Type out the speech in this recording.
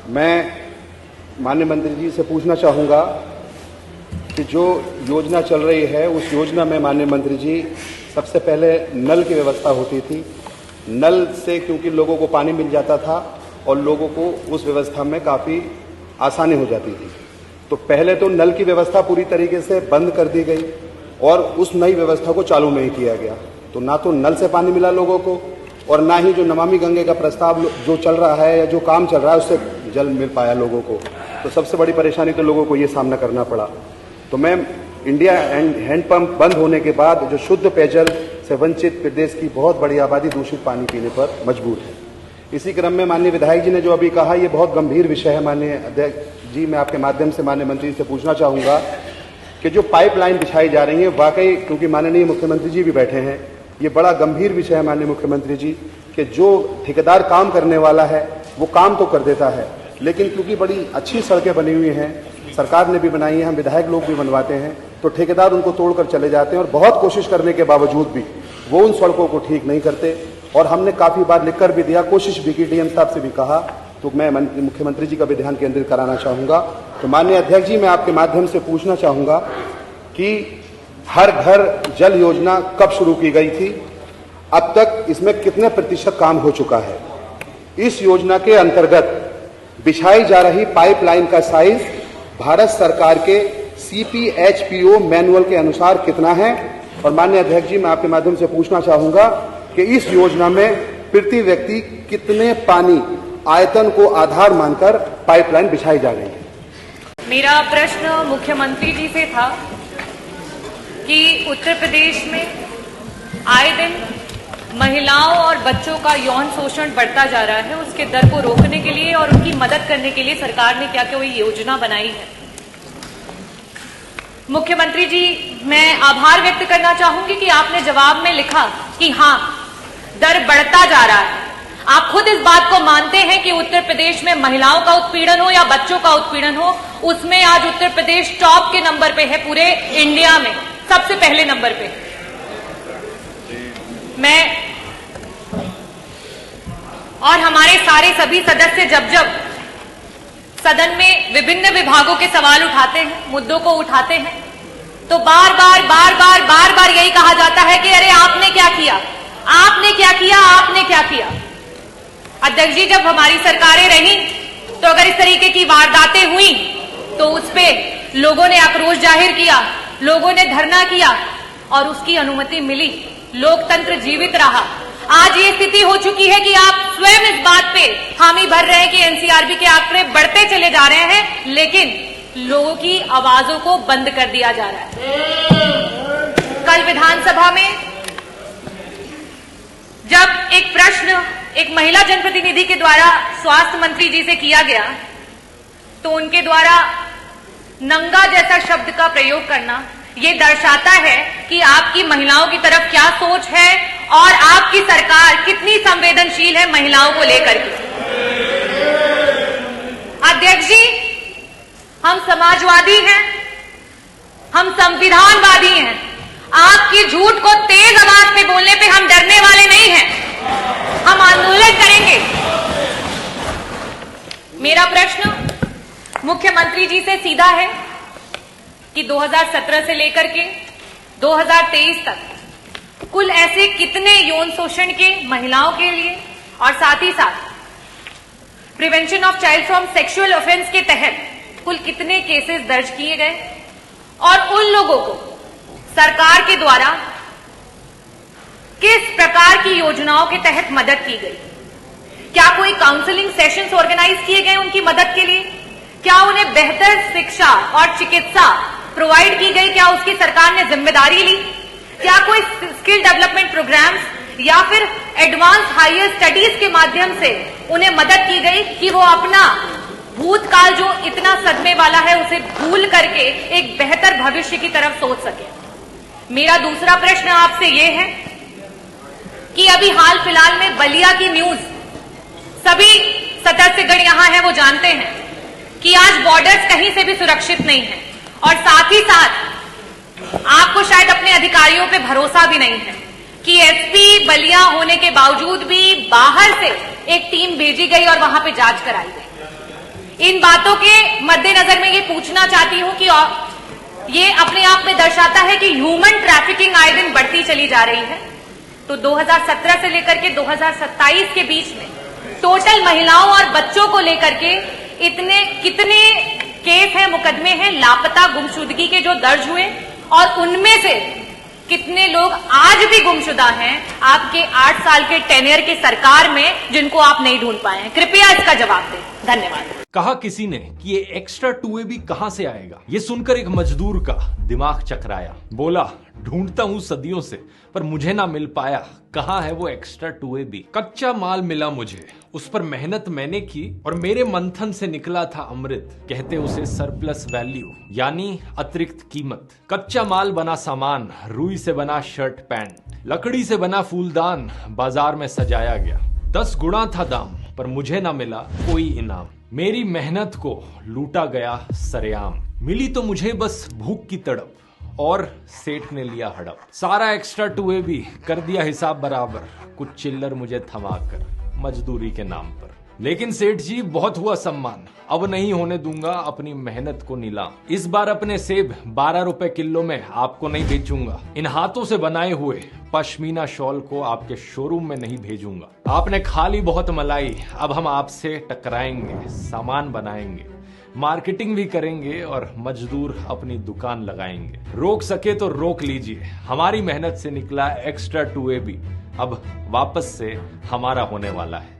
मैं माननीय मंत्री जी से पूछना चाहूँगा कि जो योजना चल रही है उस योजना में माननीय मंत्री जी सबसे पहले नल की व्यवस्था होती थी। नल से क्योंकि लोगों को पानी मिल जाता था और लोगों को उस व्यवस्था में काफ़ी आसानी हो जाती थी। तो पहले तो नल की व्यवस्था पूरी तरीके से बंद कर दी गई और उस नई व्यवस्था को चालू नहीं किया गया। तो ना तो नल से पानी मिला लोगों को और ना ही जो नमामि गंगे का प्रस्ताव जो चल रहा है या जो काम चल रहा है उससे जल मिल पाया लोगों को। तो सबसे बड़ी परेशानी तो लोगों को ये सामना करना पड़ा। तो मैं इंडिया हैंडपंप बंद होने के बाद जो शुद्ध पेयजल से वंचित प्रदेश की बहुत बड़ी आबादी दूषित पानी पीने पर मजबूर है। इसी क्रम में माननीय विधायक जी ने जो अभी कहा ये बहुत गंभीर विषय है। माननीय अध्यक्ष जी, मैं आपके माध्यम से माननीय मंत्री से पूछना चाहूँगा कि जो पाइपलाइन बिछाई जा रही है वाकई, क्योंकि माननीय मुख्यमंत्री जी भी बैठे हैं, ये बड़ा गंभीर विषय है माननीय मुख्यमंत्री जी कि जो ठेकेदार काम करने वाला है वो काम तो कर देता है, लेकिन क्योंकि बड़ी अच्छी सड़कें बनी हुई हैं, सरकार ने भी बनाई है, हम विधायक लोग भी बनवाते हैं, तो ठेकेदार उनको तोड़कर चले जाते हैं और बहुत कोशिश करने के बावजूद भी वो उन सड़कों को ठीक नहीं करते। और हमने काफ़ी बार लिखकर भी दिया, कोशिश भी की, डीएम साहब से भी कहा। तो मैं मुख्यमंत्री जी का भी ध्यान केंद्रित कराना चाहूँगा। तो माननीय अध्यक्ष जी, मैं आपके माध्यम से पूछना चाहूँगा कि हर घर जल योजना कब शुरू की गई थी, अब तक इसमें कितने प्रतिशत काम हो चुका है, इस योजना के अंतर्गत बिछाई जा रही पाइपलाइन का साइज भारत सरकार के CPHPO मैनुअल के अनुसार कितना है। और माननीय अध्यक्ष जी, मैं आपके माध्यम से पूछना चाहूँगा कि इस योजना में प्रति व्यक्ति कितने पानी आयतन को आधार मानकर पाइपलाइन बिछाई जा रही है। मेरा प्रश्न मुख्यमंत्री जी से था कि उत्तर प्रदेश में आए दिन महिलाओं और बच्चों का यौन शोषण बढ़ता जा रहा है, उसके दर को रोकने के लिए और उनकी मदद करने के लिए सरकार ने क्या क्या योजना बनाई है। मुख्यमंत्री जी, मैं आभार व्यक्त करना चाहूंगी कि आपने जवाब में लिखा कि हाँ, दर बढ़ता जा रहा है। आप खुद इस बात को मानते हैं कि उत्तर प्रदेश में महिलाओं का उत्पीड़न हो या बच्चों का उत्पीड़न हो, उसमें आज उत्तर प्रदेश टॉप के नंबर पे है, पूरे इंडिया में सबसे पहले नंबर पे। मैं और हमारे सारे सभी सदस्य जब जब सदन में विभिन्न विभागों के सवाल उठाते हैं, मुद्दों को उठाते हैं, तो बार बार यही कहा जाता है कि अरे आपने क्या किया, आपने क्या किया, आपने क्या किया। अध्यक्ष जी, जब हमारी सरकारें रही तो अगर इस तरीके की वारदातें हुई तो उस पे लोगों ने आक्रोश जाहिर किया, लोगों ने धरना किया और उसकी अनुमति मिली, लोकतंत्र जीवित रहा। आज ये स्थिति हो चुकी है कि आप स्वयं इस बात पे हामी भर रहे हैं कि एनसीआरबी के आंकड़े बढ़ते चले जा रहे हैं, लेकिन लोगों की आवाजों को बंद कर दिया जा रहा है। कल विधानसभा में जब एक प्रश्न एक महिला जनप्रतिनिधि के द्वारा स्वास्थ्य मंत्री जी से किया गया तो उनके द्वारा नंगा जैसा शब्द का प्रयोग करना ये दर्शाता है कि आपकी महिलाओं की तरफ क्या सोच है और आपकी सरकार कितनी संवेदनशील है महिलाओं को लेकर के। अध्यक्ष जी, हम समाजवादी हैं, हम संविधानवादी हैं। आपकी झूठ को तेज आवाज में बोलने पे हम डरने वाले नहीं हैं, हम आंदोलन करेंगे। मेरा प्रश्न मुख्यमंत्री जी से सीधा है कि 2017 से लेकर के 2023 तक कुल ऐसे कितने यौन शोषण के महिलाओं के लिए और साथ ही साथ prevention of child from sexual offence के तहत कुल कितने केसेस दर्ज किए गए और उन लोगों को सरकार के द्वारा किस प्रकार की योजनाओं के तहत मदद की गई। क्या कोई काउंसलिंग सेशंस ऑर्गेनाइज किए गए उनकी मदद के लिए? क्या उन्हें बेहतर शिक्षा और चिकित्सा प्रोवाइड की गई? क्या उसकी सरकार ने जिम्मेदारी ली? क्या कोई स्किल डेवलपमेंट प्रोग्राम्स या फिर एडवांस हायर स्टडीज के माध्यम से उन्हें मदद की गई कि वो अपना भूतकाल जो इतना सदमे वाला है उसे भूल करके एक बेहतर भविष्य की तरफ सोच सके? मेरा दूसरा प्रश्न आपसे ये है कि अभी हाल फिलहाल में बलिया की न्यूज सभी सदस्यगण यहां हैं, वो जानते हैं कि आज बॉर्डर्स कहीं से भी सुरक्षित नहीं है और साथ ही साथ आपको शायद अपने अधिकारियों पे भरोसा भी नहीं है कि एसपी बलिया होने के बावजूद भी बाहर से एक टीम भेजी गई और वहां पे जांच कराई गई। इन बातों के मद्देनजर मैं ये पूछना चाहती हूं कि ये अपने आप में दर्शाता है कि ह्यूमन ट्रैफिकिंग आए दिन बढ़ती चली जा रही है। तो 2017 से लेकर के 2027 के बीच में टोटल महिलाओं और बच्चों को लेकर के कितने केस हैं, मुकदमे हैं लापता गुमशुदगी के जो दर्ज हुए, और उनमें से कितने लोग आज भी गुमशुदा हैं आपके 8 साल के टेन्योर की सरकार में, जिनको आप नहीं ढूंढ पाए हैं? कृपया इसका जवाब दें। धन्यवाद। कहा किसी ने कि ये एक्स्ट्रा 2A भी कहां से आएगा। ये सुनकर एक मजदूर का दिमाग चकराया। बोला, ढूंढता हूं सदियों से पर मुझे ना मिल पाया, कहां है वो एक्स्ट्रा 2A भी। कच्चा माल मिला मुझे, उस पर मेहनत मैंने की और मेरे मंथन से निकला था अमृत। कहते उसे सरप्लस वैल्यू, यानी अतिरिक्त कीमत। कच्चा माल बना सामान, रुई से बना शर्ट पैंट, लकड़ी से बना फूलदान बाजार में सजाया गया। 10 गुना था दाम पर मुझे ना मिला कोई इनाम। मेरी मेहनत को लूटा गया सरेआम। मिली तो मुझे बस भूख की तड़प और सेठ ने लिया हड़प। सारा एक्स्ट्रा 2A भी कर दिया हिसाब बराबर, कुछ चिल्लर मुझे थमाकर मजदूरी के नाम पर। लेकिन सेठ जी बहुत हुआ सम्मान, अब नहीं होने दूंगा अपनी मेहनत को नीलाम। इस बार अपने सेब 12 रुपए किलो में आपको नहीं बेचूंगा। इन हाथों से बनाए हुए पश्मीना शॉल को आपके शोरूम में नहीं भेजूंगा। आपने खा ली बहुत मलाई, अब हम आपसे टकराएंगे, सामान बनाएंगे, मार्केटिंग भी करेंगे और मजदूर अपनी दुकान लगाएंगे। रोक सके तो रोक लीजिए, हमारी मेहनत से निकला एक्स्ट्रा 2A भी अब वापस से हमारा होने वाला है।